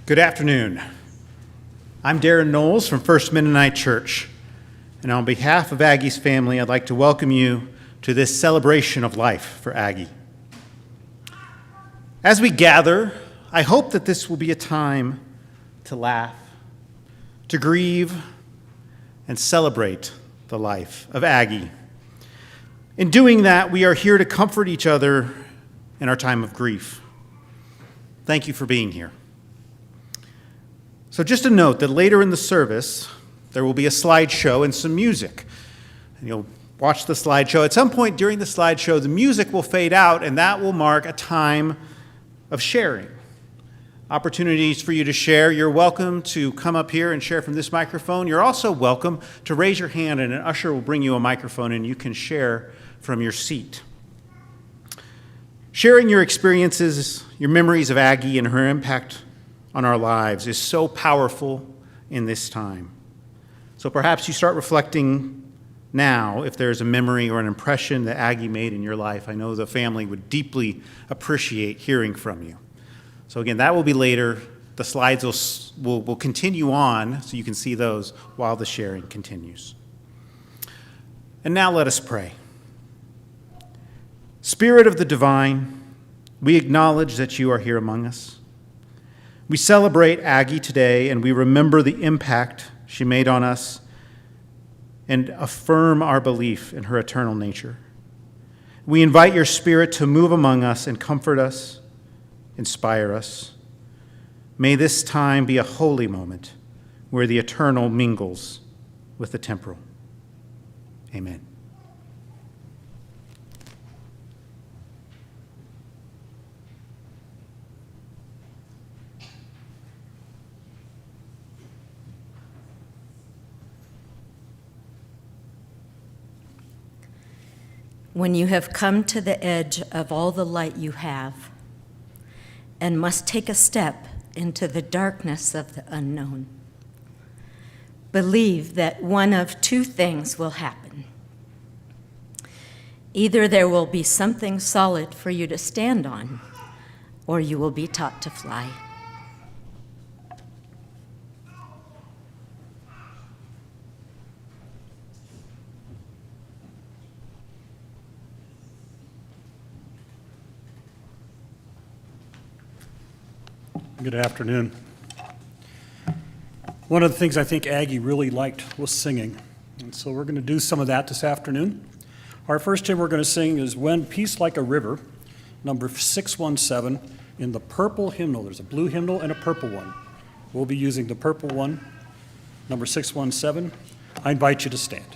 Good afternoon. I'm Darren Knowles from First Mennonite Church, and on behalf of Aggie's family, I'd like to welcome you to this celebration of life for Aggie. As we gather, I hope that this will be a time to laugh, to grieve, and celebrate the life of Aggie. In doing that, we are here to comfort each other in our time of grief. Thank you for being here. So just a note that later in the service, there will be a slideshow and some music. And you'll watch the slideshow. At some point during the slideshow, the music will fade out, and that will mark a time of sharing. Opportunities for you to share. You're welcome to come up here and share from this microphone. You're also welcome to raise your hand, and an usher will bring you a microphone, and you can share from your seat. Sharing your experiences, your memories of Aggie and her impact on our lives is so powerful in this time. So perhaps you start reflecting now if there's a memory or an impression that Aggie made in your life. I know the family would deeply appreciate hearing from you. So again, that will be later. The slides will continue on so you can see those while the sharing continues. And now let us pray. Spirit of the divine, we acknowledge that you are here among us. We celebrate Aggie today, and we remember the impact she made on us and affirm our belief in her eternal nature. We invite your Spirit to move among us and comfort us, inspire us. May this time be a holy moment where the eternal mingles with the temporal. Amen. When you have come to the edge of all the light you have and must take a step into the darkness of the unknown, believe that one of two things will happen. Either there will be something solid for you to stand on, or you will be taught to fly. Good afternoon. One of the things I think Aggie really liked was singing, and so we're going to do some of that this afternoon. Our first hymn we're going to sing is When Peace Like a River, number 617, in the purple hymnal. There's a blue hymnal and a purple one. We'll be using the purple one, number 617. I invite you to stand.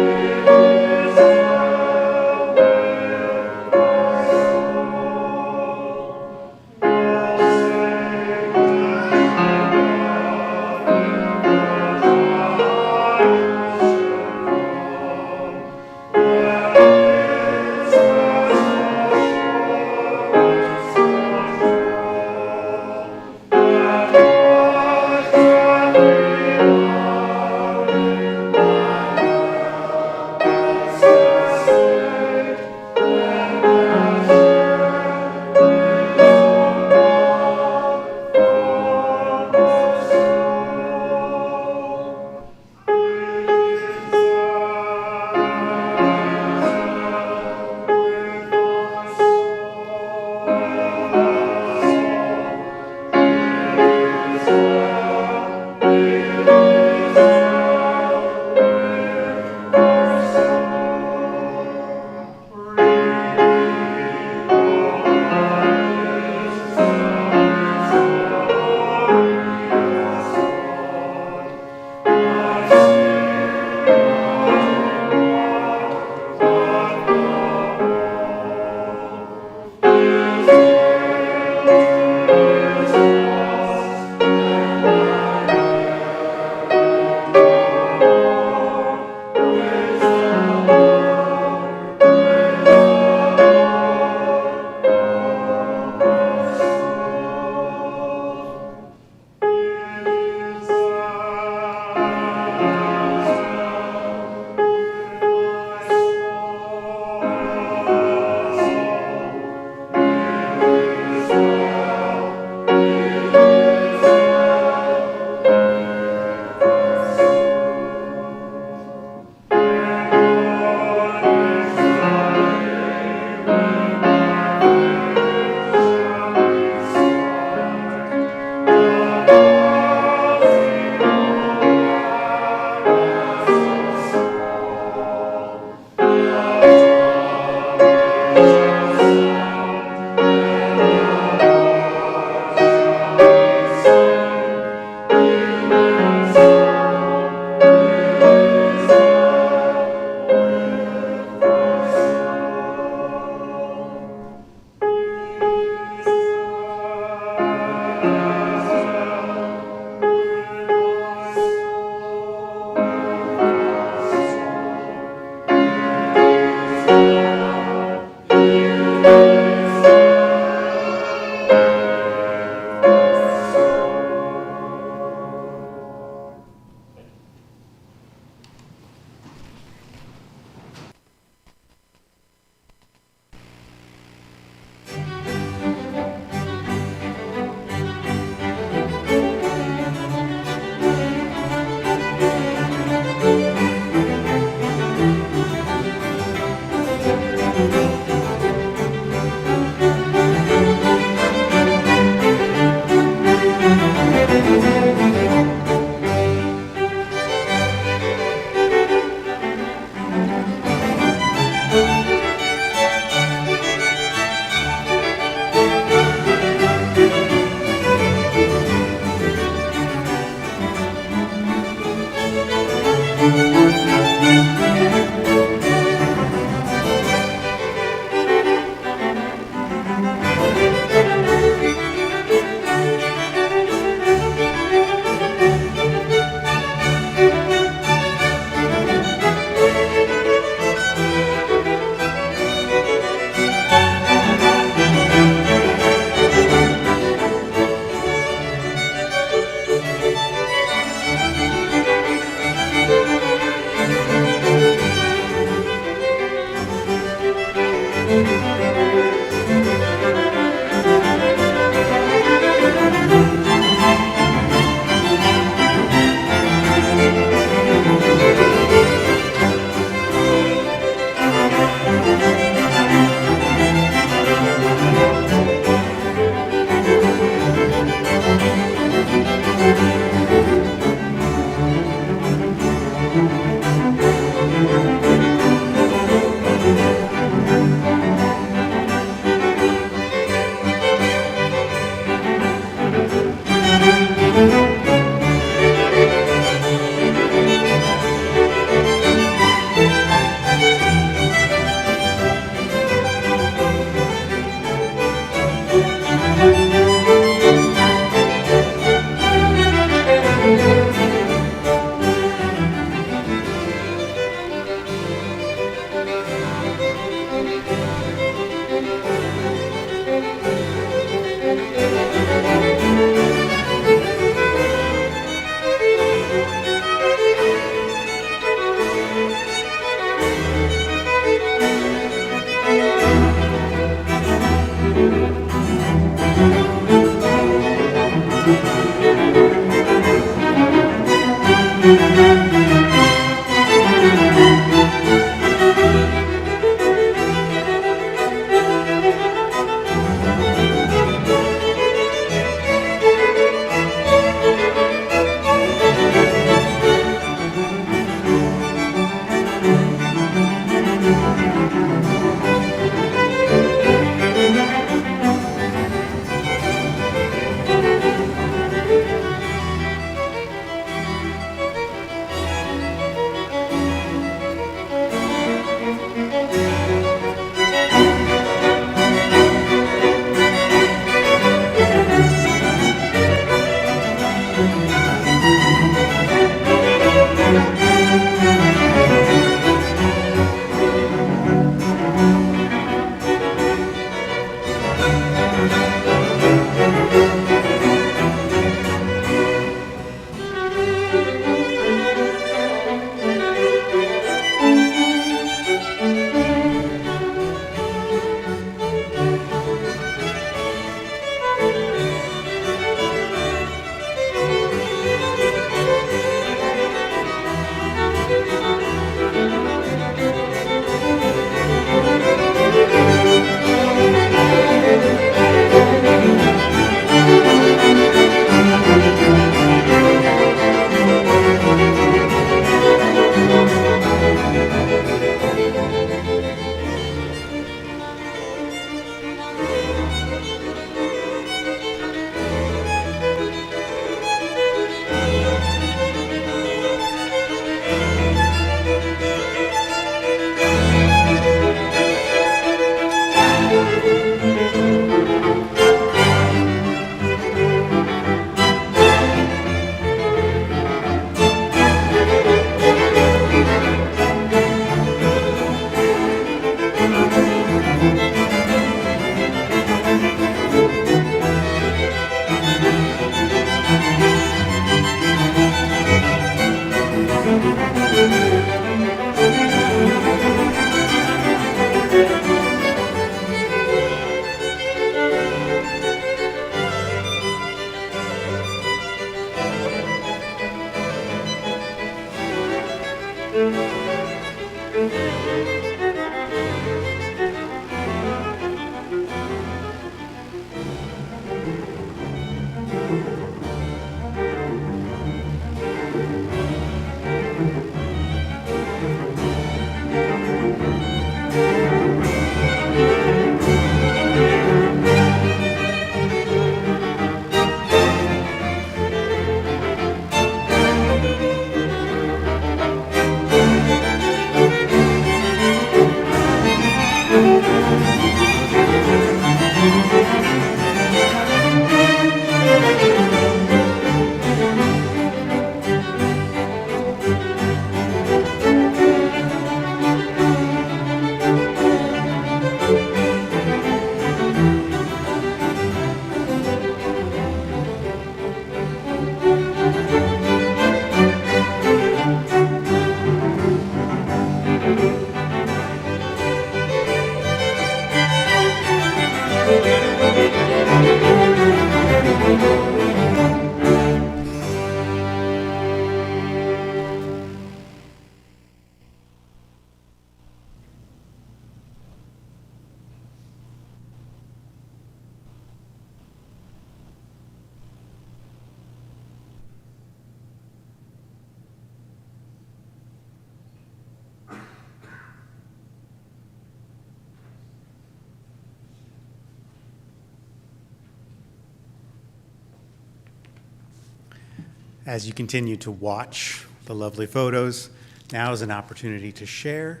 As you continue to watch the lovely photos, now is an opportunity to share.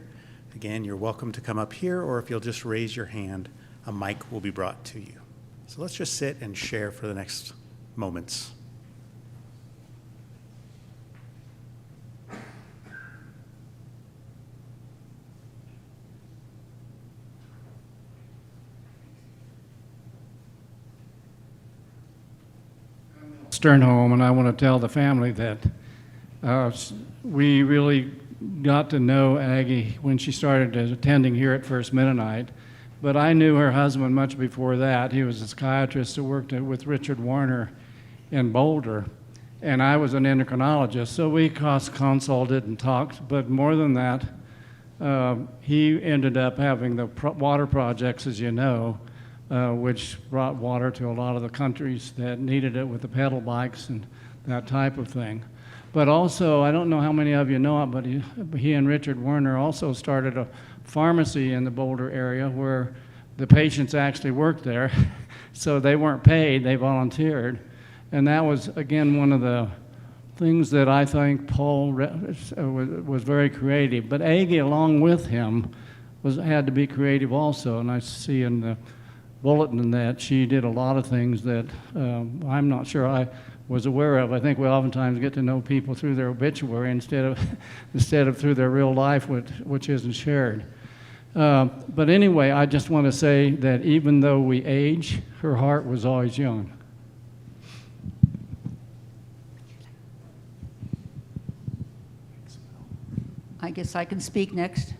Again, you're welcome to come up here, or if you'll just raise your hand, a mic will be brought to you. So let's just sit and share for the next moments. Sternholm, and I want to tell the family that we really got to know Aggie when she started attending here at First Mennonite, but I knew her husband much before that. He was a psychiatrist who worked with Richard Warner in Boulder, and I was an endocrinologist, so we consulted and talked, but more than that, he ended up having the water projects, as you know, which brought water to a lot of the countries that needed it with the pedal bikes and that type of thing. But also, I don't know how many of you know it, but he and Richard Werner also started a pharmacy in the Boulder area where the patients actually worked there. So they weren't paid, they volunteered. And that was, again, one of the things that I think Paul was very creative. But Aggie, along with him, had to be creative also. And I see in the bulletin that she did a lot of things that I'm not sure I was aware of. I think we oftentimes get to know people through their obituary instead of through their real life, which isn't shared. But anyway, I just want to say that even though we age, her heart was always young. I guess I can speak next.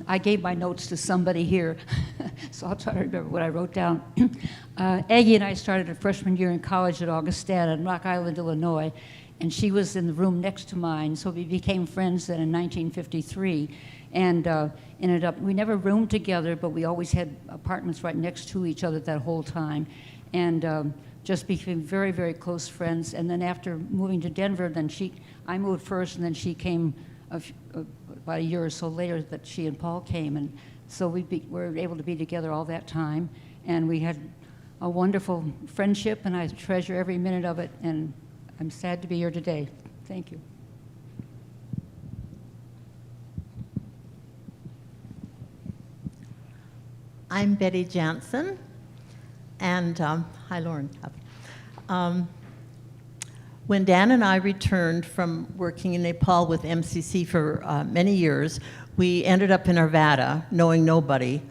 I gave my notes to somebody here, so I'll try to remember what I wrote down. Aggie and I started a freshman year in college at Augustana in Rock Island, Illinois, and she was in the room next to mine, so we became friends then in 1953, and ended up, we never roomed together, but we always had apartments right next to each other that whole time, and just became very, very close friends. And then after moving to Denver, then I moved first, and then she came about a year or so later that she and Paul came, and so we were able to be together all that time, and we had a wonderful friendship, and I treasure every minute of it, and I'm sad to be here today. Thank you. I'm Betty Jansen, and hi, Lauren. When Dan and I returned from working in Nepal with MCC for many years, we ended up in Arvada, knowing nobody,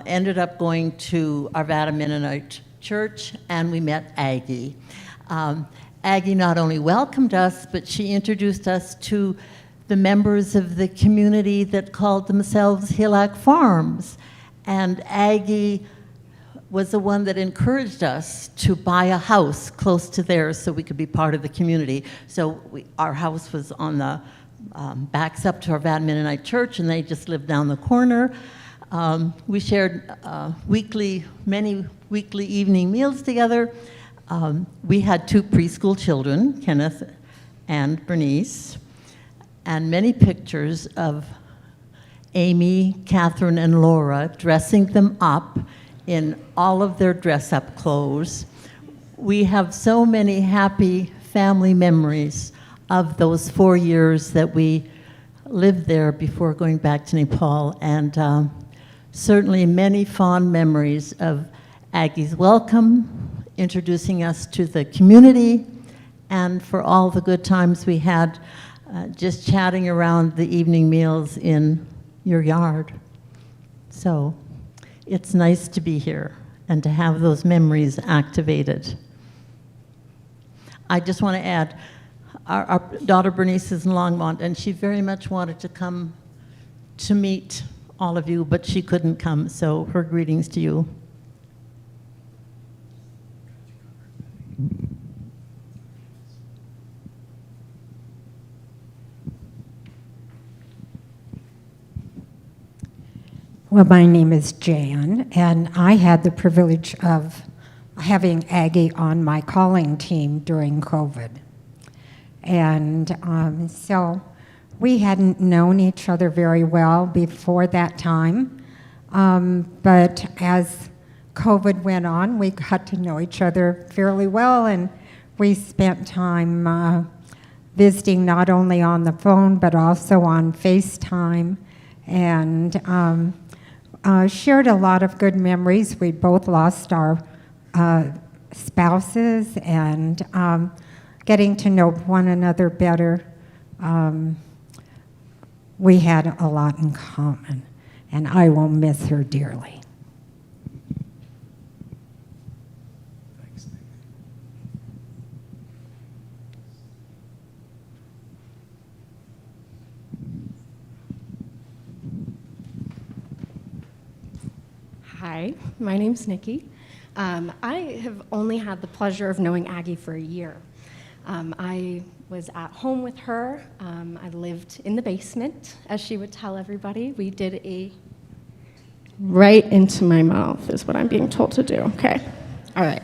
ended up going to Arvada Mennonite Church, and we met Aggie. Aggie not only welcomed us, but she introduced us to the members of the community that called themselves Hillock Farms. And Aggie was the one that encouraged us to buy a house close to theirs so we could be part of the community. So our house was on the backs up to our Arvada Mennonite Church, and they just lived down the corner. We shared many weekly evening meals together. We had 2 preschool children, Kenneth and Bernice, and many pictures of Amy, Catherine, and Laura dressing them up in all of their dress-up clothes. We have so many happy family memories of those 4 years that we lived there before going back to Nepal, and certainly many fond memories of Aggie's welcome, introducing us to the community, and for all the good times we had just chatting around the evening meals in your yard. So it's nice to be here and to have those memories activated. I just want to add, our daughter Bernice is in Longmont, and she very much wanted to come to meet all of you, but she couldn't come, so her greetings to you. Well, my name is Jan, and I had the privilege of having Aggie on my calling team during COVID. And so we hadn't known each other very well before that time, but as COVID went on, we got to know each other fairly well, and we spent time visiting not only on the phone but also on FaceTime, and shared a lot of good memories. We both lost our spouses, and getting to know one another better. We had a lot in common, and I will miss her dearly. Hi, my name's Nikki. I have only had the pleasure of knowing Aggie for a year. I was at home with her. I lived in the basement, as she would tell everybody. We did a right into my mouth is what I'm being told to do. Okay, all right.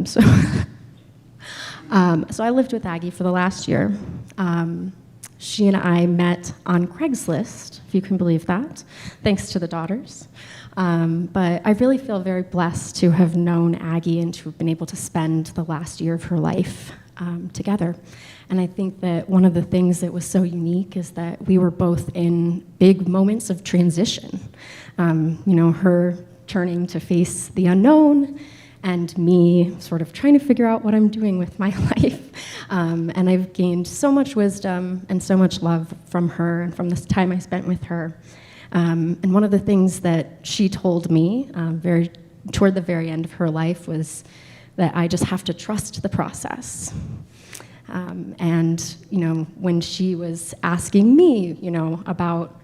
So I lived with Aggie for the last year. She and I met on Craigslist, if you can believe that, thanks to the daughters. But I really feel very blessed to have known Aggie and to have been able to spend the last year of her life together. And I think that one of the things that was so unique is that we were both in big moments of transition. Her turning to face the unknown, and me sort of trying to figure out what I'm doing with my life. And I've gained so much wisdom and so much love from her and from this time I spent with her. And one of the things that she told me toward the very end of her life was that I just have to trust the process. And when she was asking me, about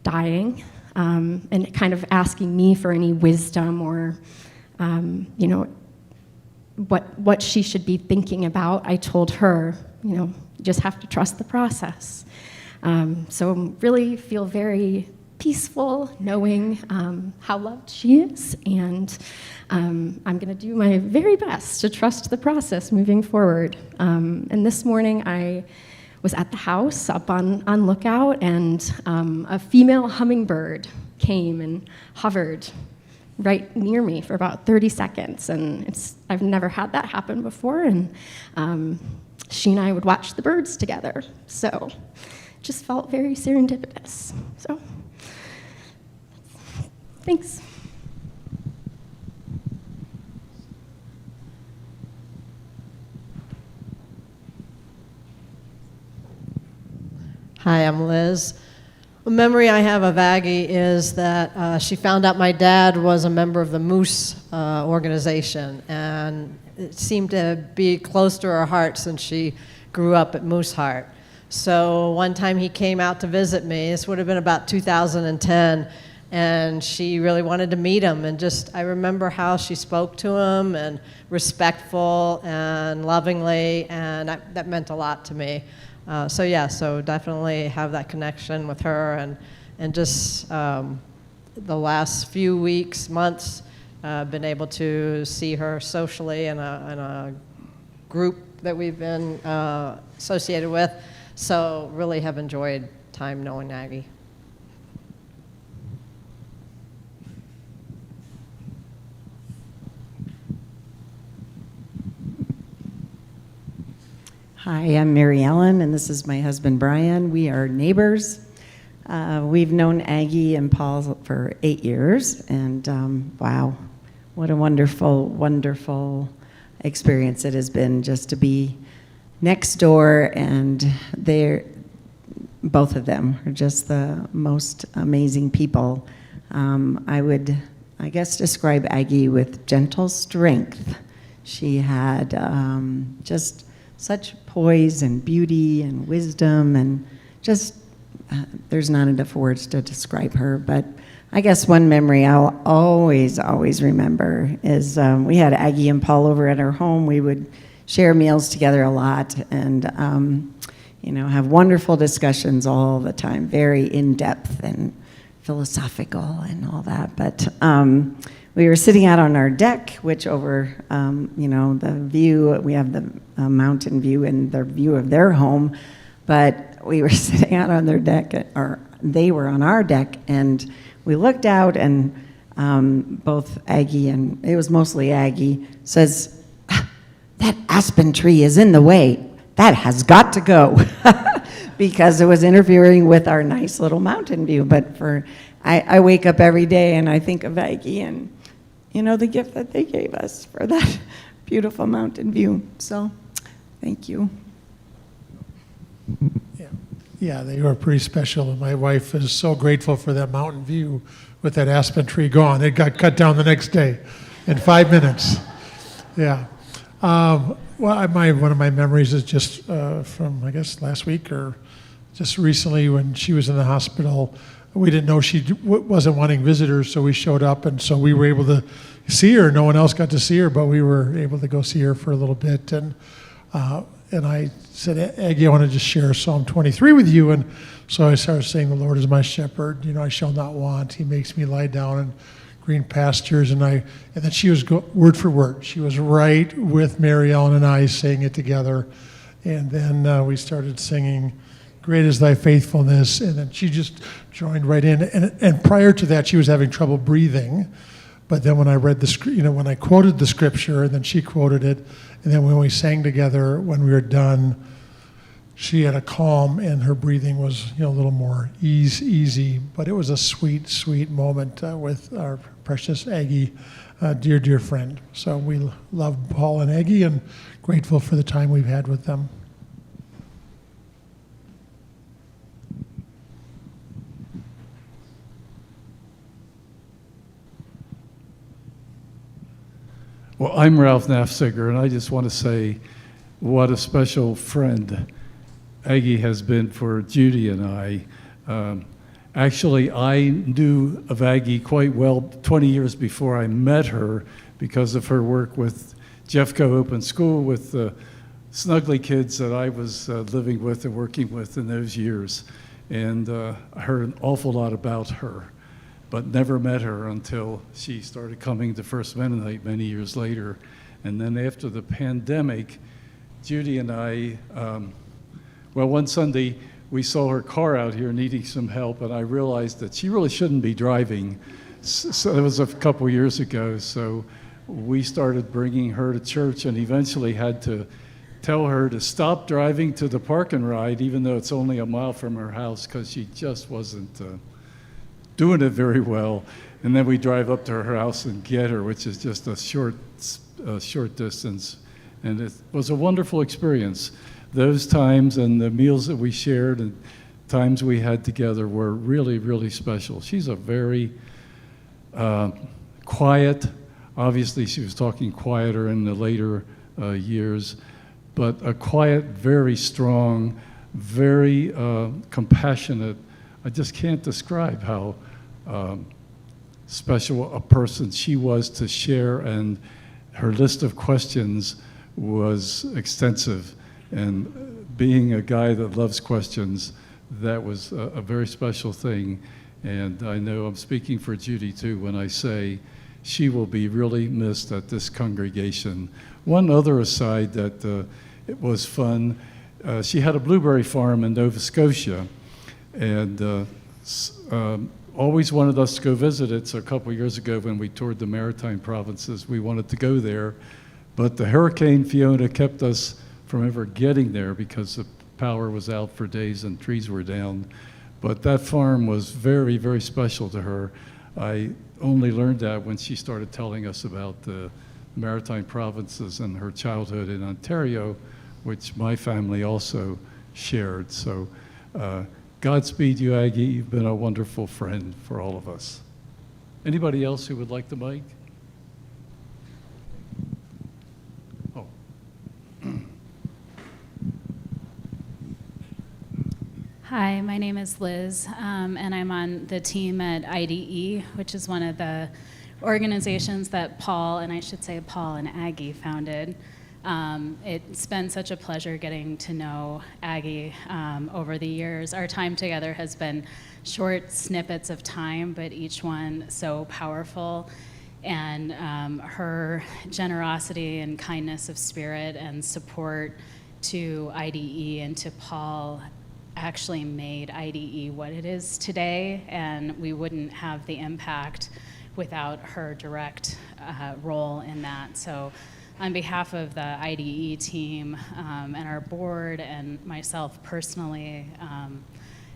dying, and kind of asking me for any wisdom or, what she should be thinking about, I told her, you just have to trust the process. So really feel very peaceful knowing how loved she is, and I'm going to do my very best to trust the process moving forward. And this morning I was at the house up on lookout, and a female hummingbird came and hovered right near me for about 30 seconds, and I've never had that happen before, and she and I would watch the birds together, so it just felt very serendipitous. So thanks. Hi, I'm Liz. A memory I have of Aggie is that she found out my dad was a member of the Moose organization, and it seemed to be close to her heart since she grew up at Moose Heart. So one time he came out to visit me, this would have been about 2010, and she really wanted to meet him, and I remember how she spoke to him, and respectful and lovingly, and that meant a lot to me. So definitely have that connection with her, and just the last few weeks, months, been able to see her socially in a group that we've been associated with, so really have enjoyed time knowing Aggie. Hi, I'm Mary Ellen, and this is my husband Brian. We are neighbors. We've known Aggie and Paul for 8 years, and wow, what a wonderful, wonderful experience it has been just to be next door, and both of them are just the most amazing people. I would, I guess, describe Aggie with gentle strength. She had just such poise and beauty and wisdom, and just there's not enough words to describe her. But I guess one memory I'll always remember is we had Aggie and Paul over at our home. We would share meals together a lot, and have wonderful discussions all the time, very in-depth and philosophical and all that. But we were sitting out on our deck, which over, the view, we have the mountain view and the view of their home, but we were sitting out on their deck, or they were on our deck, and we looked out, and both Aggie, and it was mostly Aggie, says, that aspen tree is in the way. That has got to go because it was interfering with our nice little mountain view. But I wake up every day and I think of Aggie and, the gift that they gave us for that beautiful mountain view. So, thank you. Yeah, they were pretty special, and my wife is so grateful for that mountain view with that aspen tree gone. It got cut down the next day in 5 minutes. Yeah. Well, one of my memories is just from, I guess, last week or just recently when she was in the hospital. We didn't know she wasn't wanting visitors, so we showed up, and so we were able to see her. No one else got to see her, but we were able to go see her for a little bit. And I said, Aggie, I want to just share Psalm 23 with you. And so I started saying, the Lord is my shepherd. I shall not want. He makes me lie down in green pastures. And then she was word for word. She was right with Mary Ellen and I saying it together. And then we started singing, Great is thy faithfulness. And then she just joined right in. And prior to that, she was having trouble breathing. But then when I read when I quoted the scripture, and then she quoted it, and then when we sang together, when we were done, she had a calm, and her breathing was, a little more easy. But it was a sweet, sweet moment with our precious Aggie, dear, dear friend. So we love Paul and Aggie, and grateful for the time we've had with them. Well, I'm Ralph Nafziger, and I just want to say what a special friend Aggie has been for Judy and I. Actually, I knew of Aggie quite well 20 years before I met her because of her work with Jeffco Open School with the snuggly kids that I was living with and working with in those years. And I heard an awful lot about her, but never met her until she started coming to First Mennonite many years later. And then after the pandemic, Judy and I, one Sunday we saw her car out here needing some help, and I realized that she really shouldn't be driving. So it was a couple years ago, so we started bringing her to church and eventually had to tell her to stop driving to the park and ride, even though it's only a mile from her house, because she just wasn't doing it very well. And then we drive up to her house and get her, which is just a short distance. And it was a wonderful experience. Those times and the meals that we shared and times we had together were really, really special. She's a very quiet, obviously she was talking quieter in the later years, but a quiet, very strong, very compassionate. I just can't describe how special a person she was to share, and her list of questions was extensive. And being a guy that loves questions, that was a very special thing. And I know I'm speaking for Judy too when I say she will be really missed at this congregation. One other aside that it was fun, she had a blueberry farm in Nova Scotia, and always wanted us to go visit it. So a couple years ago when we toured the Maritime provinces, we wanted to go there, but the Hurricane Fiona kept us from ever getting there because the power was out for days and trees were down. But that farm was very, very special to her. I only learned that when she started telling us about the Maritime provinces and her childhood in Ontario, which my family also shared. So Godspeed you, Aggie. You've been a wonderful friend for all of us. Anybody else who would like the mic? Oh. Hi, my name is Liz, and I'm on the team at IDE, which is one of the organizations that Paul, and I should say Paul and Aggie founded. It's been such a pleasure getting to know Aggie over the years. Our time together has been short snippets of time, but each one so powerful. And her generosity and kindness of spirit and support to IDE and to Paul actually made IDE what it is today, and we wouldn't have the impact without her direct role in that. So on behalf of the IDE team and our board and myself personally,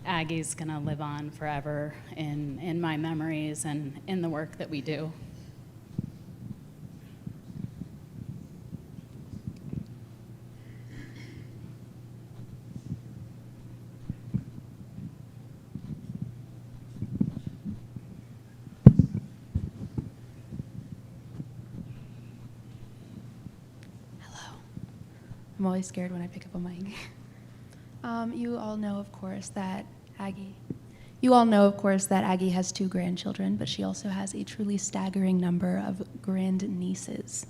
Aggie's gonna live on forever in my memories and in the work that we do. I'm always scared when I pick up a mic. You all know, of course, that Aggie has 2 grandchildren, but she also has a truly staggering number of grandnieces,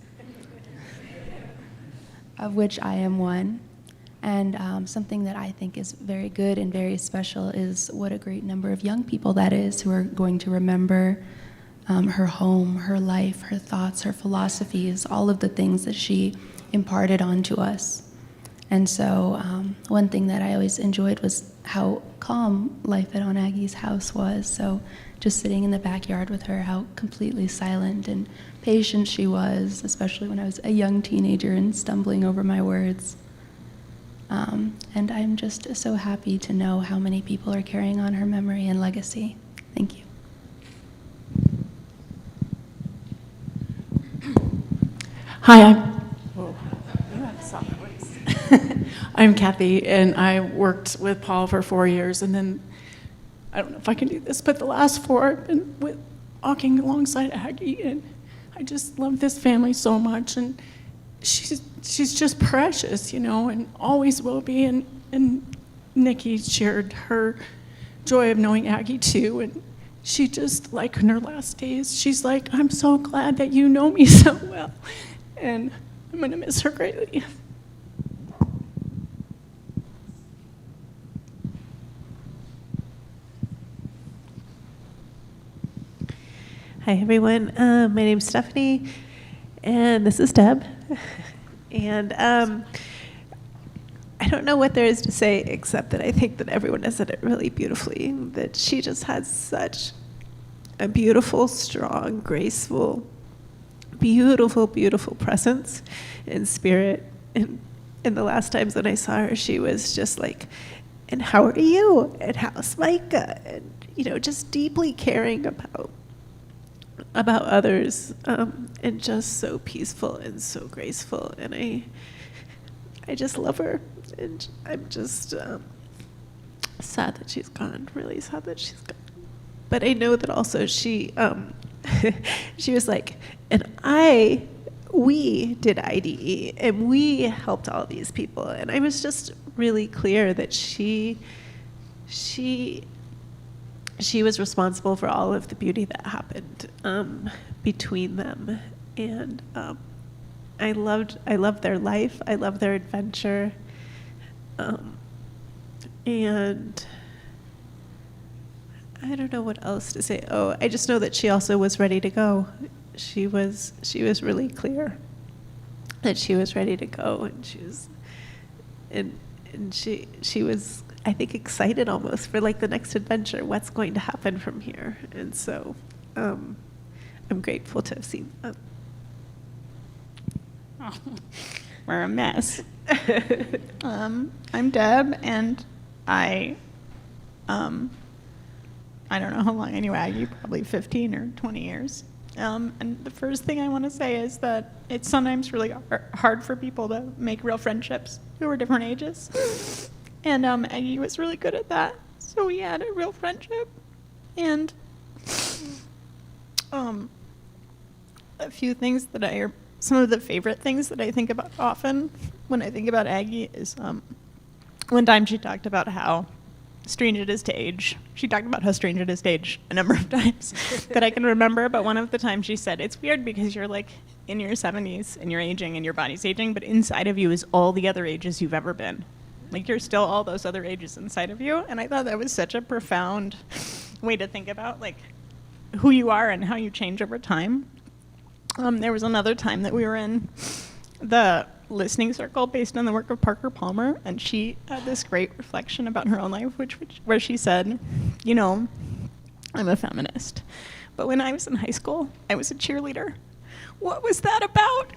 of which I am one. And something that I think is very good and very special is what a great number of young people that is who are going to remember her home, her life, her thoughts, her philosophies, all of the things that she imparted onto us. And so one thing that I always enjoyed was how calm life at Aunt Aggie's house was. So just sitting in the backyard with her, how completely silent and patient she was, especially when I was a young teenager and stumbling over my words. And I'm just so happy to know how many people are carrying on her memory and legacy. Thank you. Hi, I'm Kathy, and I worked with Paul for 4 years, and then, I don't know if I can do this, but the last 4 I've been walking alongside Aggie, and I just love this family so much, and she's just precious, and always will be, and Nikki shared her joy of knowing Aggie too, and she just, like in her last days, she's like, I'm so glad that you know me so well, and I'm gonna miss her greatly. Hi everyone, my name's Stephanie, and this is Deb. And I don't know what there is to say except that I think that everyone has said it really beautifully, that she just has such a beautiful, strong, graceful, beautiful, beautiful presence and spirit. And the last times that I saw her, she was just like, and how are you? And how's Micah? And, just deeply caring about others, and just so peaceful and so graceful, and I just love her, and I'm just sad that she's gone, really sad that she's gone. But I know that also she she was like, and we did IDE, and we helped all these people, and I was just really clear that she was responsible for all of the beauty that happened between them, and I loved their life. I loved their adventure, and I don't know what else to say. Oh, I just know that she also was ready to go. She was really clear that she was ready to go, and she was, I think, excited almost for like the next adventure, what's going to happen from here. And so I'm grateful to have seen that. Oh, we're a mess. I'm Deb, and I don't know how long I knew Aggie, probably 15 or 20 years. And the first thing I want to say is that it's sometimes really hard for people to make real friendships who are different ages. And Aggie was really good at that. So we had a real friendship. And a few things that some of the favorite things that I think about often when I think about Aggie is one time she talked about how strange it is to age. She talked about how strange it is to age a number of times that I can remember, but one of the times she said, it's weird because you're like in your 70s and you're aging and your body's aging, but inside of you is all the other ages you've ever been. Like you're still all those other ages inside of you, and I thought that was such a profound way to think about like who you are and how you change over time. There was another time that we were in the listening circle based on the work of Parker Palmer, and she had this great reflection about her own life, where she said, I'm a feminist, but when I was in high school, I was a cheerleader. what was that about?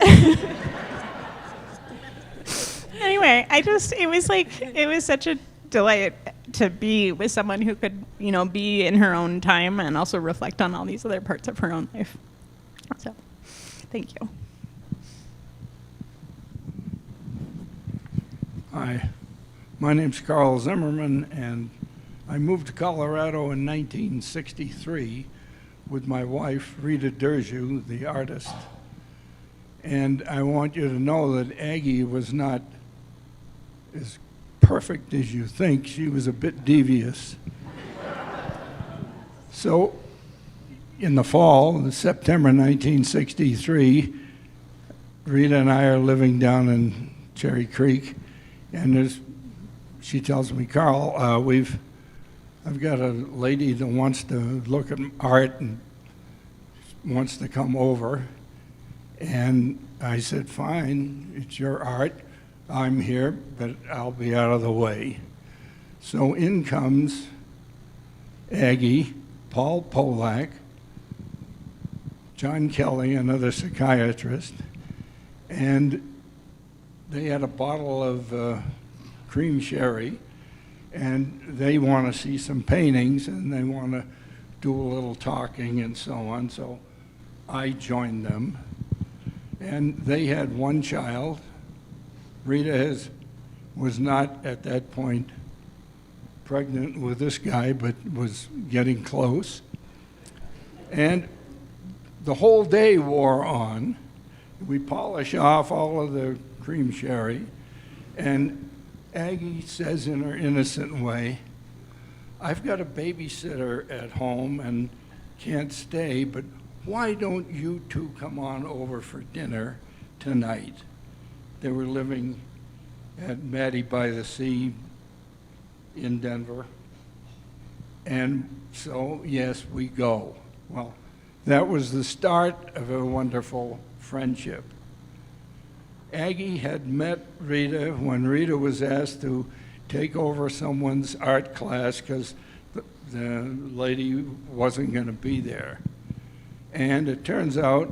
Anyway, it was such a delight to be with someone who could, be in her own time and also reflect on all these other parts of her own life. So, thank you. Hi, my name's Carl Zimmerman, and I moved to Colorado in 1963 with my wife, Rita Derju, the artist. And I want you to know that Aggie was not as perfect as you think. She was a bit devious. So in the fall, in September 1963, Rita and I are living down in Cherry Creek, and she tells me, Carl, I've got a lady that wants to look at art and wants to come over. And I said, fine, it's your art. I'm here, but I'll be out of the way. So in comes Aggie, Paul Polak, John Kelly, another psychiatrist, and they had a bottle of cream sherry, and they want to see some paintings, and they want to do a little talking and so on. So I joined them, and they had one child. Rita was not at that point pregnant with this guy, but was getting close. And the whole day wore on. We polish off all of the cream sherry, and Aggie says in her innocent way, I've got a babysitter at home and can't stay, but why don't you two come on over for dinner tonight? They were living at Maddie by the Sea in Denver. And so, yes, we go. Well, that was the start of a wonderful friendship. Aggie had met Rita when Rita was asked to take over someone's art class because the lady wasn't going to be there. And it turns out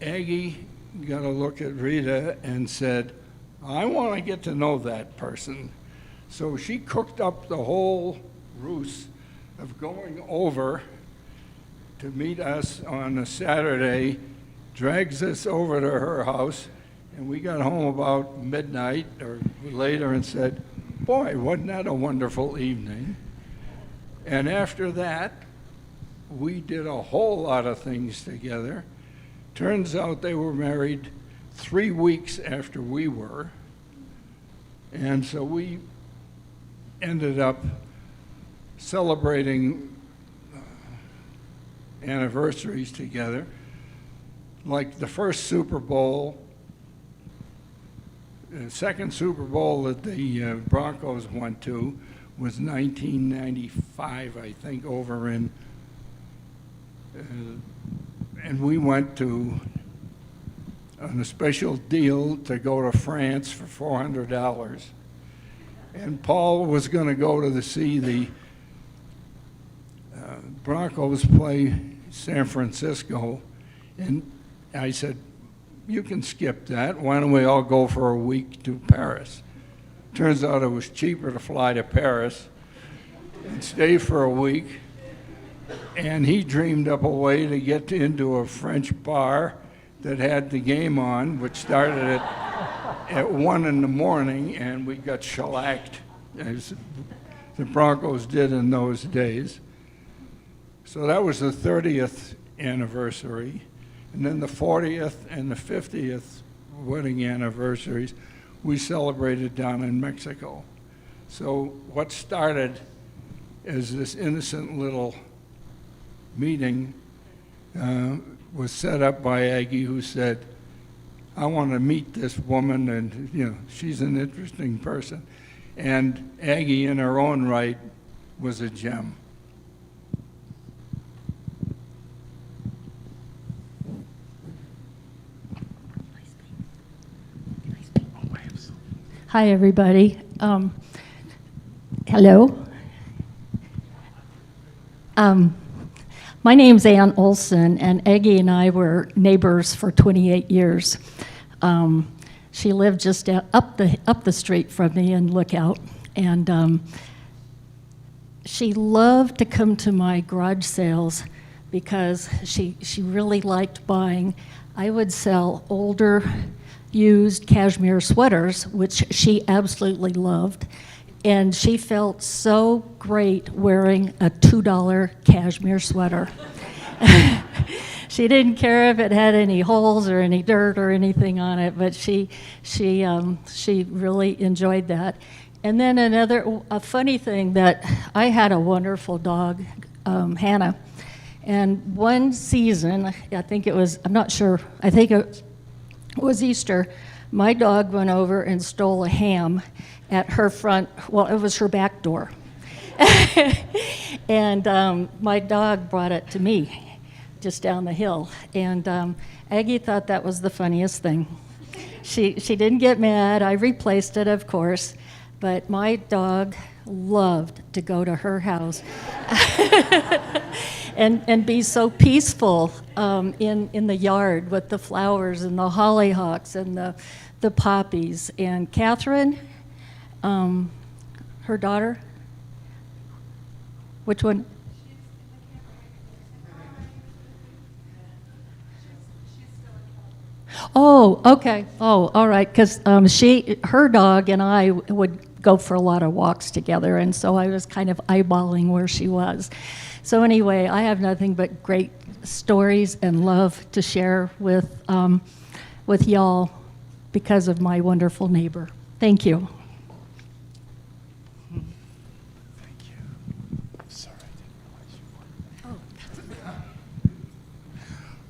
Aggie got a look at Rita and said, I want to get to know that person. So she cooked up the whole ruse of going over to meet us on a Saturday, drags us over to her house, and we got home about midnight or later and said, boy, wasn't that a wonderful evening? And after that, we did a whole lot of things together. Turns out they were married 3 weeks after we were. And so we ended up celebrating anniversaries together. Like the first Super Bowl, the second Super Bowl that the Broncos went to was 1995, I think, over in, and we went to, on a special deal, to go to France for $400. And Paul was going to go to see the Broncos play San Francisco, and I said, you can skip that. Why don't we all go for a week to Paris? Turns out it was cheaper to fly to Paris and stay for a week. And he dreamed up a way to get into a French bar that had the game on, which started at 1 in the morning, and we got shellacked, as the Broncos did in those days. So that was the 30th anniversary. And then the 40th and the 50th wedding anniversaries we celebrated down in Mexico. So what started as this innocent little meeting was set up by Aggie, who said, I want to meet this woman, and she's an interesting person. And Aggie, in her own right, was a gem. Hi, everybody. Hello. My name's Ann Olson, and Aggie and I were neighbors for 28 years. She lived just up the street from me in Lookout, and she loved to come to my garage sales because she really liked buying. I would sell older, used cashmere sweaters, which she absolutely loved. And she felt so great wearing a $2 cashmere sweater. She didn't care if it had any holes or any dirt or anything on it, but she really enjoyed that. And then a funny thing, that I had a wonderful dog, Hannah. And one season, I think it was, I'm not sure, I think it was Easter, my dog went over and stole a ham at her front, well, it was her back door. And my dog brought it to me just down the hill. And Aggie thought that was the funniest thing. She didn't get mad. I replaced it, of course. But my dog loved to go to her house and be so peaceful in the yard with the flowers and the hollyhocks and the poppies. And Catherine, her daughter, which one? Oh, okay. Oh, all right. Because her dog and I would go for a lot of walks together, and so I was kind of eyeballing where she was. So anyway, I have nothing but great stories and love to share with y'all because of my wonderful neighbor. Thank you.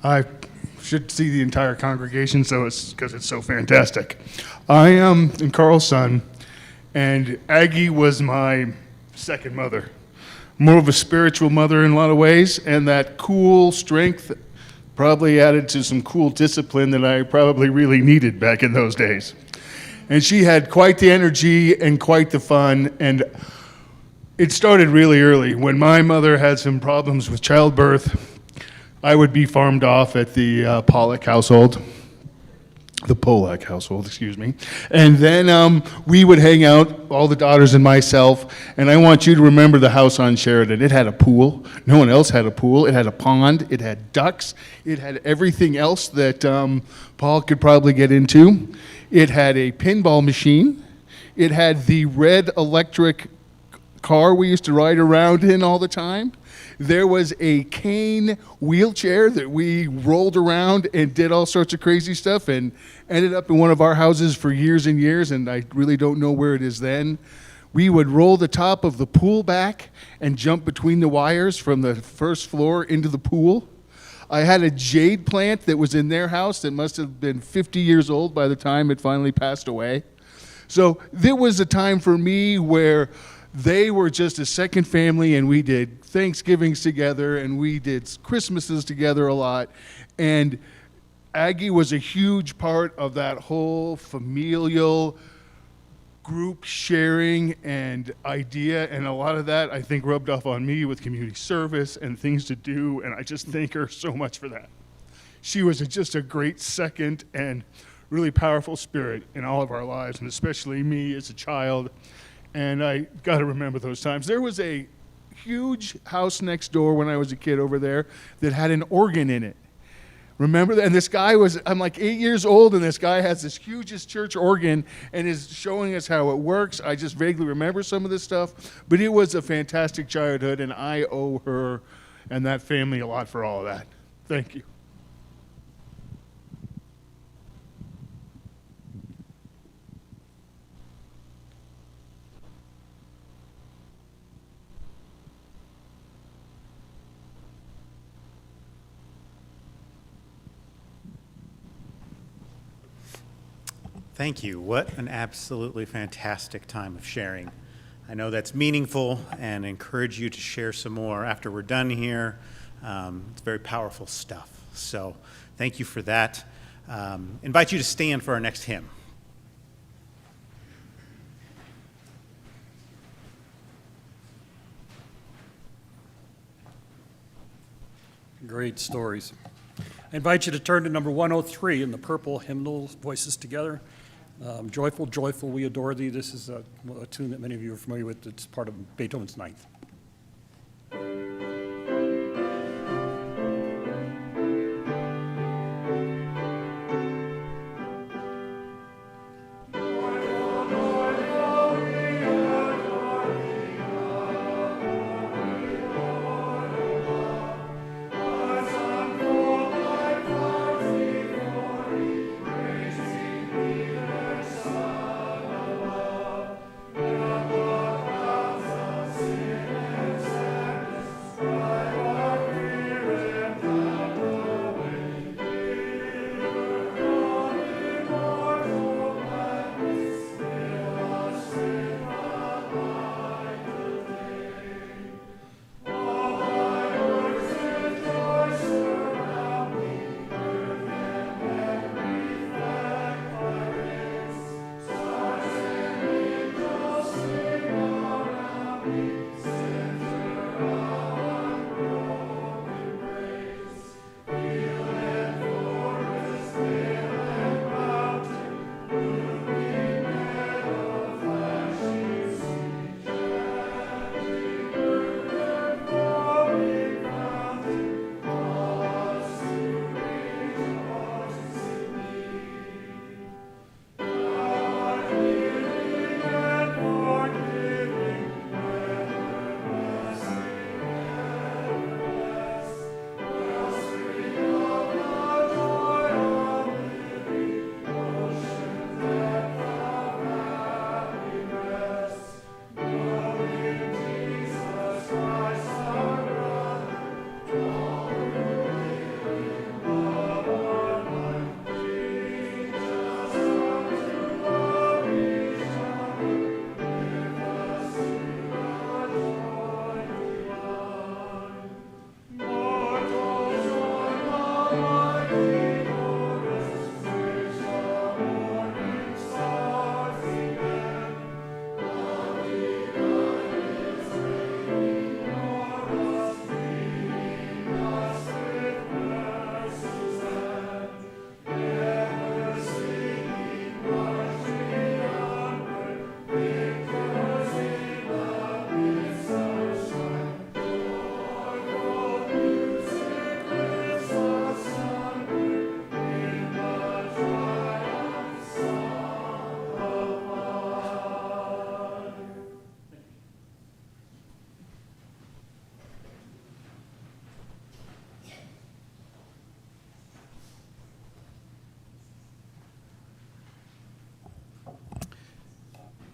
I should see the entire congregation, so it's because it's so fantastic. I am Carl's son, and Aggie was my second mother. More of a spiritual mother in a lot of ways, and that cool strength probably added to some cool discipline that I probably really needed back in those days. And she had quite the energy and quite the fun, and it started really early. When my mother had some problems with childbirth, I would be farmed off at the Polak household, the Polak household, excuse me. And then we would hang out, all the daughters and myself, and I want you to remember the house on Sheridan. It had a pool. No one else had a pool. It had a pond. It had ducks. It had everything else that Paul could probably get into. It had a pinball machine. It had the red electric car we used to ride around in all the time. There was a cane wheelchair that we rolled around and did all sorts of crazy stuff and ended up in one of our houses for years and years, and I really don't know where it is then. We would roll the top of the pool back and jump between the wires from the first floor into the pool. I had a jade plant that was in their house that must have been 50 years old by the time it finally passed away. So there was a time for me where they were just a second family, and we did Thanksgivings together, and we did Christmases together a lot. And Aggie was a huge part of that whole familial group sharing and idea, and a lot of that I think rubbed off on me with community service and things to do, and I just thank her so much for that. She was just a great second and really powerful spirit in all of our lives, and especially me as a child. And I got to remember those times. There was a huge house next door when I was a kid over there that had an organ in it. Remember that? And this guy I'm like 8 years old, and this guy has this hugest church organ and is showing us how it works. I just vaguely remember some of this stuff, but it was a fantastic childhood, and I owe her and that family a lot for all of that. Thank you. Thank you. What an absolutely fantastic time of sharing. I know that's meaningful, and encourage you to share some more after we're done here. It's very powerful stuff. So thank you for that. Invite you to stand for our next hymn. Great stories. I invite you to turn to number 103 in the purple hymnal, Voices Together. Joyful, joyful, we adore thee. This is a tune that many of you are familiar with. It's part of Beethoven's Ninth.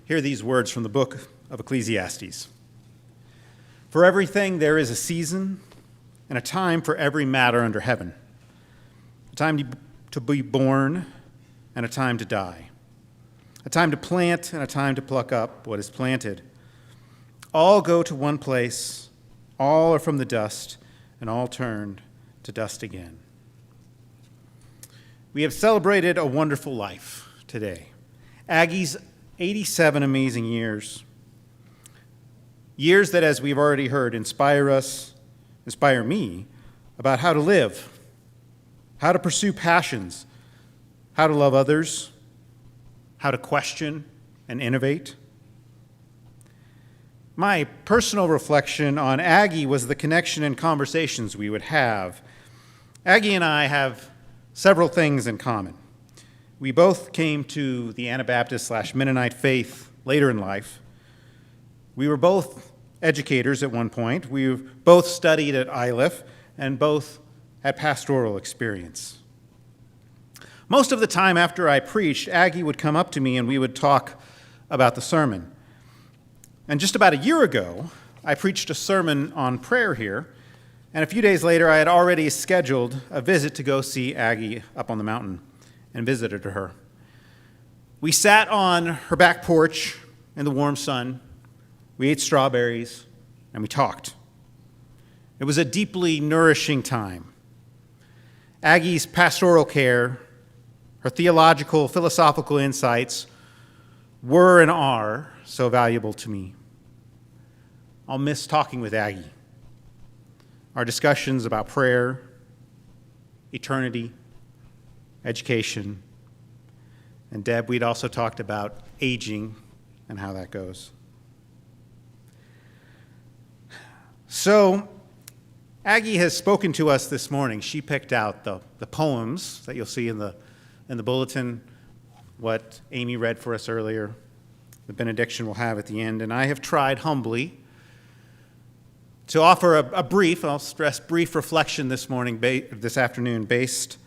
Hear these words from the book of Ecclesiastes. For everything there is a season and a time for every matter under heaven, a time to be born and a time to die, a time to plant and a time to pluck up what is planted. All go to one place, all are from the dust, and all turned to dust again. We have celebrated a wonderful life today. Aggie's 87 amazing years. Years that, as we've already heard, inspire me about how to live, how to pursue passions, how to love others, how to question and innovate. My personal reflection on Aggie was the connection and conversations we would have. Aggie and I have several things in common. We both came to the Anabaptist/Mennonite faith later in life. We were both educators at one point. We both studied at ILIF and both had pastoral experience. Most of the time after I preached, Aggie would come up to me and we would talk about the sermon. And just about a year ago, I preached a sermon on prayer here, and a few days later, I had already scheduled a visit to go see Aggie up on the mountain and visited her. We sat on her back porch in the warm sun, we ate strawberries, and we talked. It was a deeply nourishing time. Aggie's pastoral care, her theological, philosophical insights were and are so valuable to me. I'll miss talking with Aggie. our discussions about prayer, eternity, education, and Deb, we'd also talked about aging and how that goes. So, Aggie has spoken to us this morning. She picked out the poems that you'll see in the bulletin, what Amy read for us earlier, the benediction we'll have at the end, and I have tried humbly to offer a brief, I'll stress brief reflection this afternoon based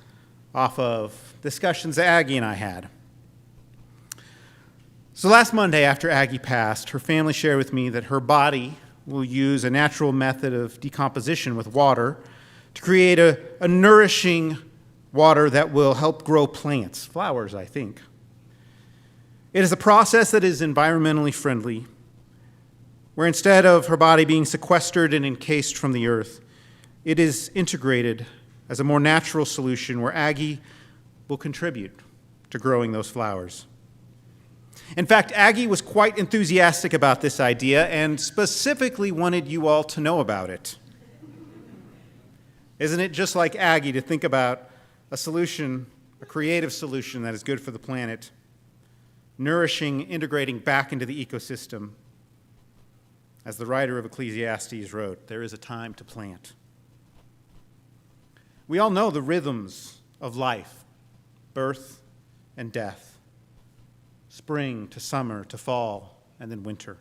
off of discussions that Aggie and I had. So last Monday after Aggie passed, her family shared with me that her body will use a natural method of decomposition with water to create a nourishing water that will help grow plants, flowers, I think. It is a process that is environmentally friendly, where instead of her body being sequestered and encased from the earth, it is integrated as a more natural solution where Aggie will contribute to growing those flowers. In fact, Aggie was quite enthusiastic about this idea and specifically wanted you all to know about it. Isn't it just like Aggie to think about a solution, a creative solution that is good for the planet, nourishing, integrating back into the ecosystem? As the writer of Ecclesiastes wrote, there is a time to plant. We all know the rhythms of life, birth and death, spring to summer to fall, and then winter,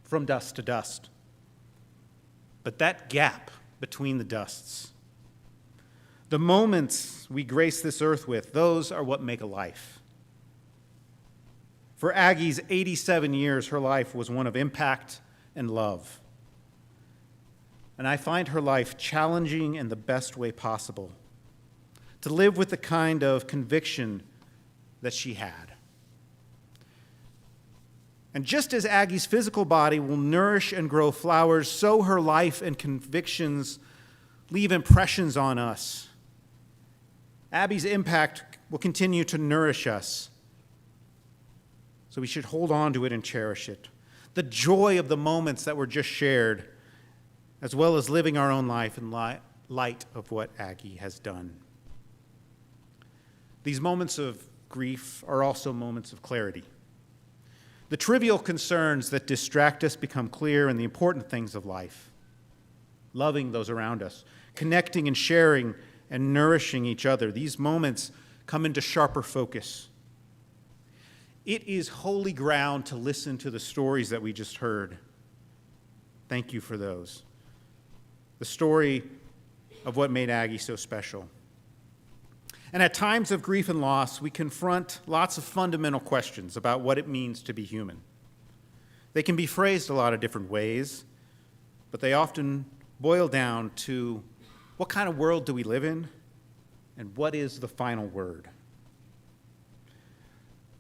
from dust to dust. But that gap between the dusts, the moments we grace this earth with, those are what make a life. For Aggie's 87 years, her life was one of impact and love. And I find her life challenging in the best way possible, to live with the kind of conviction that she had. And just as Aggie's physical body will nourish and grow flowers, so her life and convictions leave impressions on us. Abby's impact will continue to nourish us, so we should hold on to it and cherish it. The joy of the moments that were just shared, as well as living our own life in light of what Aggie has done. These moments of grief are also moments of clarity. The trivial concerns that distract us become clear in the important things of life. Loving those around us, connecting and sharing and nourishing each other. These moments come into sharper focus. It is holy ground to listen to the stories that we just heard. Thank you for those. The story of what made Aggie so special. And at times of grief and loss, we confront lots of fundamental questions about what it means to be human. They can be phrased a lot of different ways, but they often boil down to what kind of world do we live in, and what is the final word?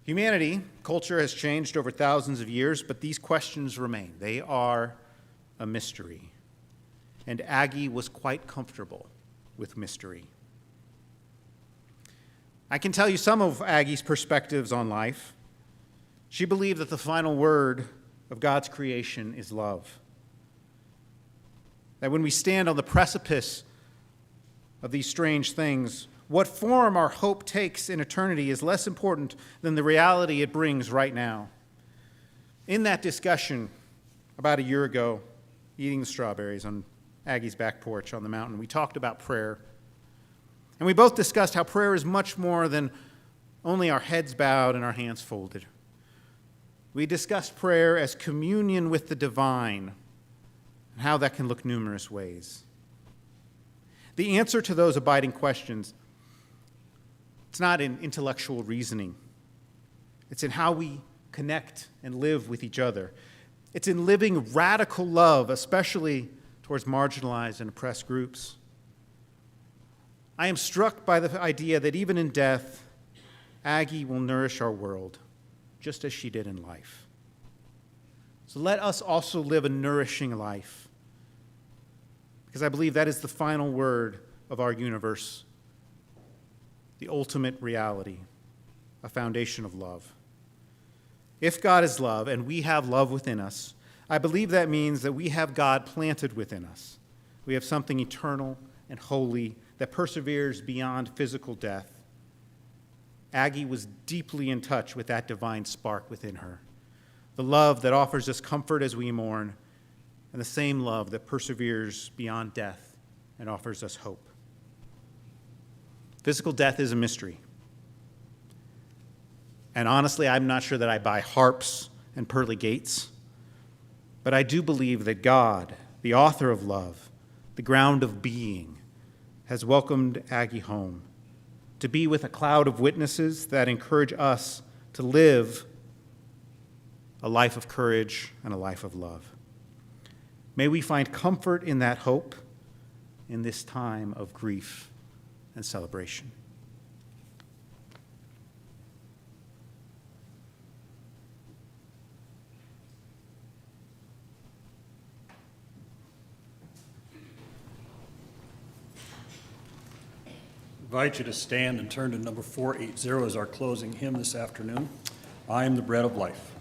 Humanity, culture has changed over thousands of years, but these questions remain. They are a mystery. And Aggie was quite comfortable with mystery. I can tell you some of Aggie's perspectives on life. She believed that the final word of God's creation is love. That when we stand on the precipice of these strange things, what form our hope takes in eternity is less important than the reality it brings right now. In that discussion about a year ago, eating the strawberries on Aggie's back porch on the mountain, we talked about prayer. And we both discussed how prayer is much more than only our heads bowed and our hands folded. We discussed prayer as communion with the divine and how that can look numerous ways. The answer to those abiding questions, it's not in intellectual reasoning. It's in how we connect and live with each other. It's in living radical love, especially towards marginalized and oppressed groups. I am struck by the idea that even in death, Aggie will nourish our world, just as she did in life. So let us also live a nourishing life, because I believe that is the final word of our universe, the ultimate reality, a foundation of love. If God is love and we have love within us, I believe that means that we have God planted within us, We have something eternal and holy that perseveres beyond physical death. Aggie was deeply in touch with that divine spark within her, the love that offers us comfort as we mourn, and the same love that perseveres beyond death and offers us hope. Physical death is a mystery. And honestly, I'm not sure that I buy harps and pearly gates, but I do believe that God, the author of love, the ground of being, has welcomed Aggie home to be with a cloud of witnesses that encourage us to live a life of courage and a life of love. May we find comfort in that hope in this time of grief and celebration. I invite you to stand and turn to number 480 as our closing hymn this afternoon. I am the bread of life.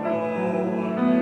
Oh,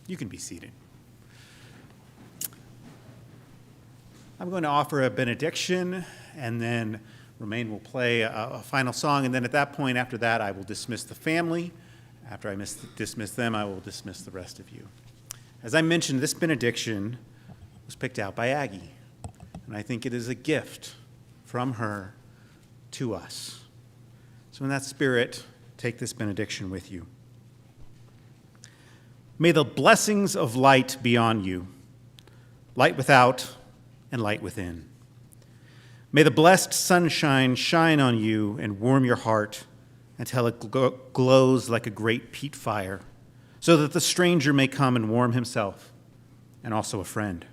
You can be seated. I'm going to offer a benediction, and then Romaine will play a final song, and then at that point, after that, I will dismiss the family. After I dismiss them, I will dismiss the rest of you. As I mentioned, this benediction was picked out by Aggie, and I think it is a gift from her to us. So in that spirit, take this benediction with you. May the blessings of light be on you, light without and light within. May the blessed sunshine shine on you and warm your heart until it glows like a great peat fire, so that the stranger may come and warm himself, and also a friend.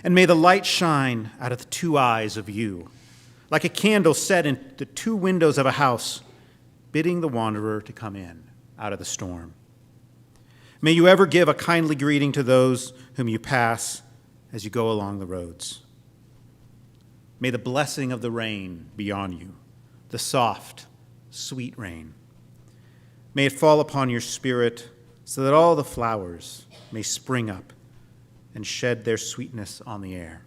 And may the light shine out of the two eyes of you, like a candle set in the two windows of a house, bidding the wanderer to come in out of the storm. May you ever give a kindly greeting to those whom you pass as you go along the roads. May the blessing of the rain be on you, the soft, sweet rain. May it fall upon your spirit so that all the flowers may spring up and shed their sweetness on the air.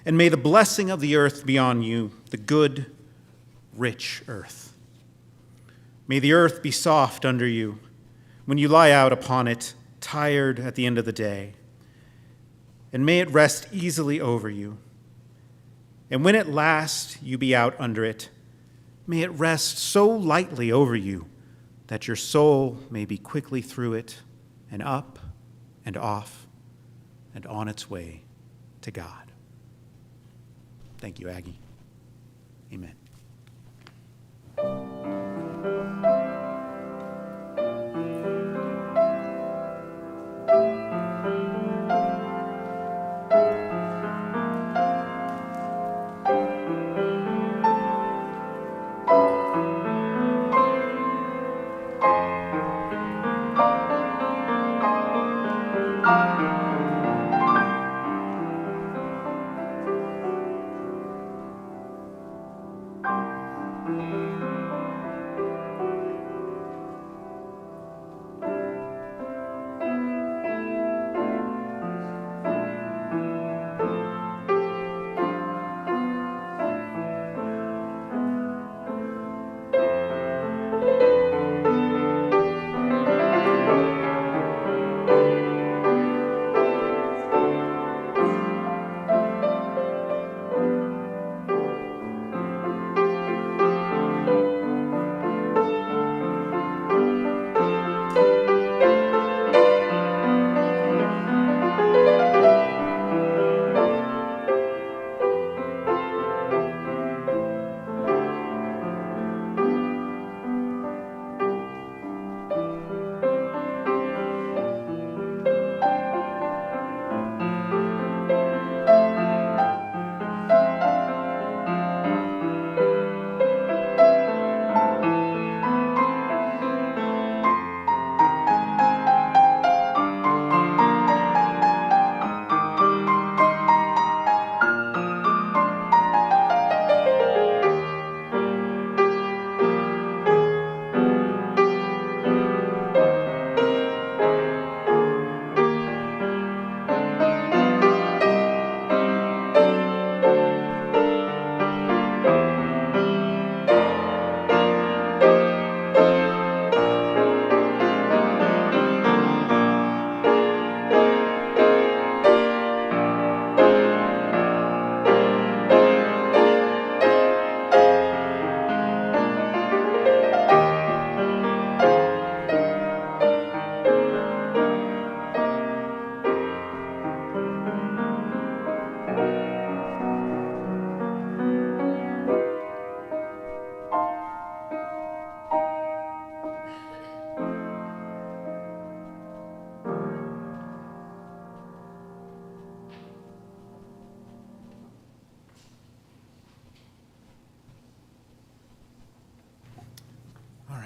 And may the blessing of the earth be on you, the good, rich earth. May the earth be soft under you when you lie out upon it, tired at the end of the day. And may it rest easily over you. And when at last you be out under it, may it rest so lightly over you that your soul may be quickly through it and up and off and on its way to God. Thank you, Aggie. Amen.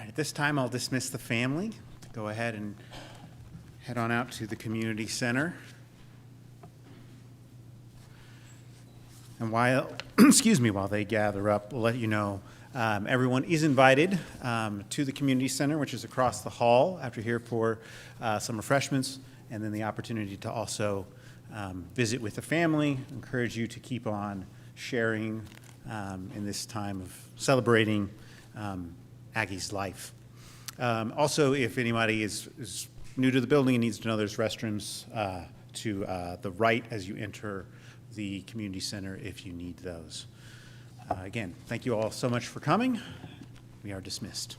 At this time, I'll dismiss the family. Go ahead and head on out to the community center. And while, while they gather up, we'll let you know Everyone is invited to the community center, which is across the hall, after here for some refreshments, and then the opportunity to also visit with the family. Encourage you to keep on sharing in this time of celebrating Aggie's life. Also, if anybody is new to the building and needs to know, there's restrooms to the right as you enter the community center if you need those. Again, thank you all so much for coming. We are dismissed.